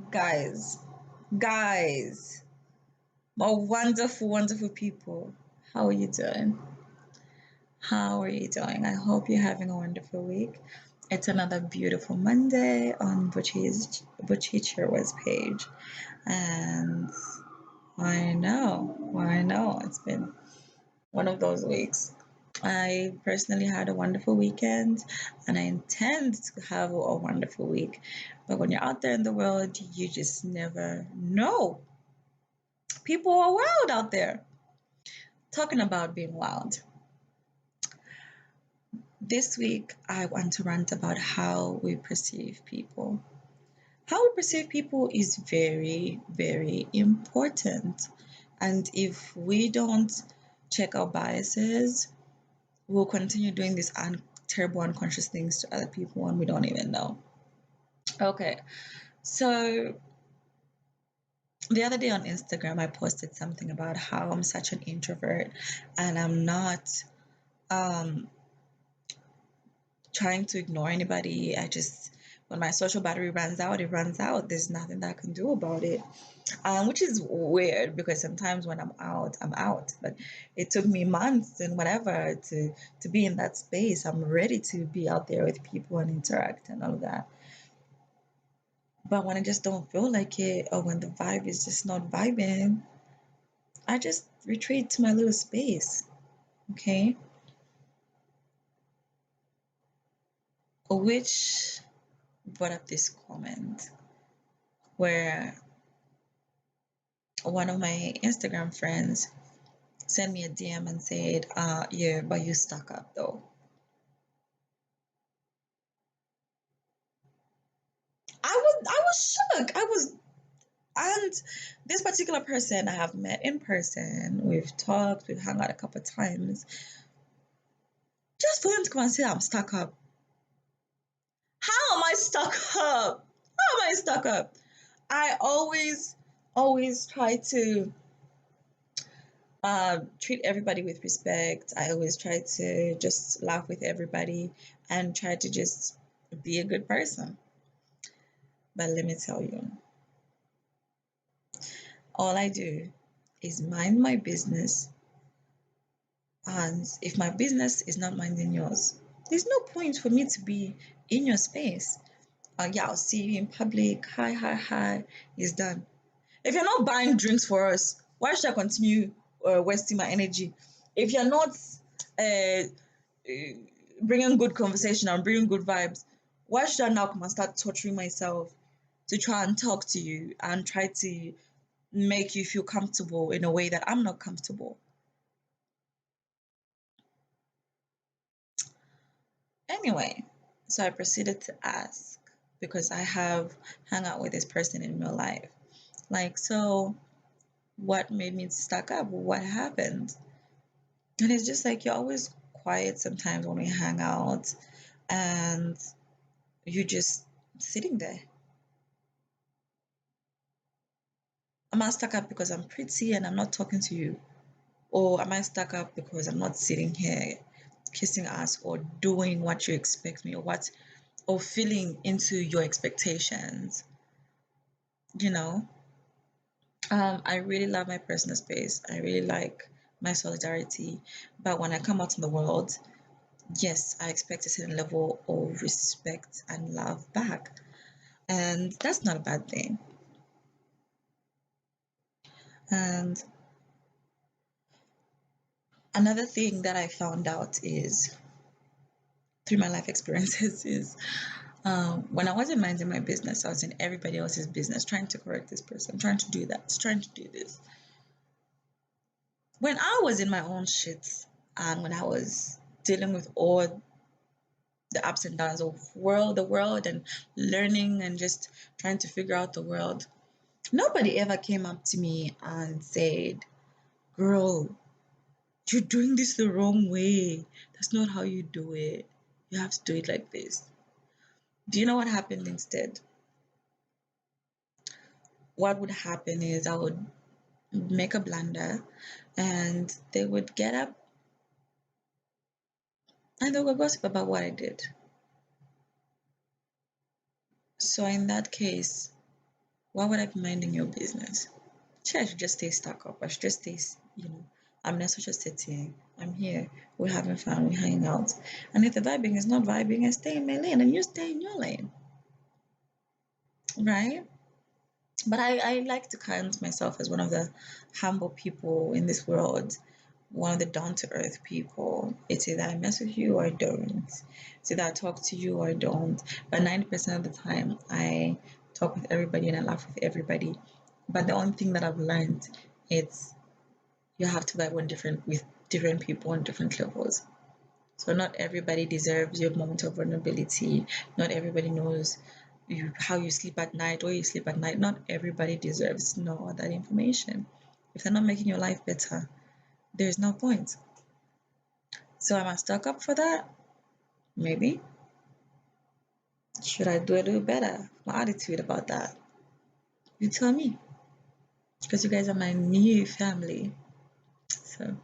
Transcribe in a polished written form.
Guys, guys, my wonderful, wonderful people. How are you doing? How are you doing? I hope you're having a wonderful week. It's another beautiful Monday on Buchi Chirwa's page. And I know, it's been one of those weeks. I personally had a wonderful weekend and I intend to have a wonderful week. But when you're out there in the world, you just never know. People are wild out there. Talking about being wild. This week, I want to rant about how we perceive people. How we perceive people is very, very important. And if we don't check our biases, we'll continue doing these terrible unconscious things to other people and we don't even know. Okay, so the other day on Instagram, I posted something about how I'm such an introvert and I'm not um, trying to ignore anybody. When my social battery runs out, it runs out. There's nothing that I can do about it. Which is weird because sometimes when I'm out, I'm out. But it took me months and whatever to be in that space. I'm ready to be out there with people and interact and all of that. But when I just don't feel like it, or when the vibe is just not vibing, I just retreat to my little space. Okay. Which brought up this comment where one of my Instagram friends sent me a DM and said, yeah, but you stuck up though. I was shocked. And this particular person I have met in person. We've talked, we've hung out a couple of times. Just for him to come and say I'm stuck up. How am I stuck up? How am I stuck up? I always try to treat everybody with respect. I always try to just laugh with everybody and try to just be a good person. But let me tell you, all I do is mind my business. And if my business is not minding yours, there's no point for me to be in your space. Yeah, I'll see you in public. Hi, hi, hi. It's done. If you're not buying drinks for us, why should I continue wasting my energy? If you're not uh, bringing good conversation and bringing good vibes, why should I now come and start torturing myself to try and talk to you and try to make you feel comfortable in a way that I'm not comfortable? Anyway, so I proceeded to ask because I have hung out with this person in real life. Like, so what made me stuck up? What happened? And it's just like you're always quiet sometimes when we hang out and you're just sitting there. Am I stuck up because I'm pretty and I'm not talking to you? Or am I stuck up because I'm not sitting here kissing ass or doing what you expect me or feeling into your expectations? You know, I really love my personal space. I really like my solidarity. But when I come out in the world, yes, I expect a certain level of respect and love back. And that's not a bad thing. And another thing that I found out is through my life experiences is when I wasn't minding my business, I was in everybody else's business, trying to correct this person, trying to do that, trying to do this. When I was in my own shit and when I was dealing with all the ups and downs of the world and learning and just trying to figure out the world, nobody ever came up to me and said, girl, you're doing this the wrong way. That's not how you do it. You have to do it like this. Do you know what happened instead? What would happen is I would make a blunder and they would get up and they would gossip about what I did. So in that case, Why would I be minding your business? Sure, I should just stay stuck up. I should just stay, I'm in a social setting. I'm here. We're having fun. We're hanging out. And if the vibing is not vibing, I stay in my lane and you stay in your lane. Right? But I like to count myself as one of the humble people in this world, one of the down to earth people. It's either I mess with you or I don't. It's either I talk to you or I don't. But 90% of the time, I talk with everybody and I laugh with everybody. But the only thing that I've learned is you have to vibe with different people on different levels. So not everybody deserves your moment of vulnerability. Not everybody knows how you sleep at night, or you sleep at night. Not everybody deserves to know that information. If they're not making your life better, there's no point. So am I stuck up for that? Maybe. Should I do a little better? My attitude about that? You tell me. Because you guys are my new family. So